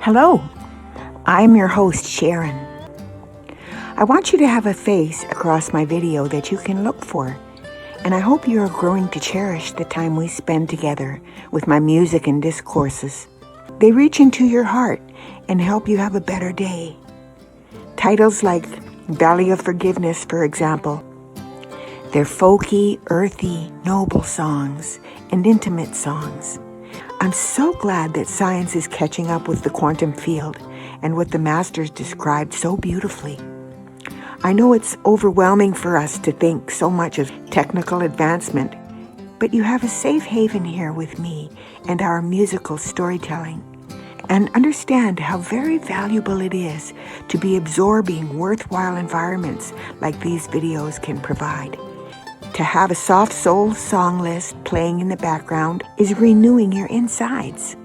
Hello, I'm your host, Sharon. I want you to have a face across my video that you can look for, and I hope you are growing to cherish the time we spend together with my music and discourses. They reach into your heart and help you have a better day. Titles like Valley of Forgiveness, for example. They're folky, earthy, noble songs and intimate songs. I'm so glad that science is catching up with the quantum field and what the masters described so beautifully. I know it's overwhelming for us to think so much of technical advancement, but you have a safe haven here with me and our musical storytelling. And understand how very valuable it is to be absorbing worthwhile environments like these videos can provide. To have a soft soul song list playing in the background is renewing your insides.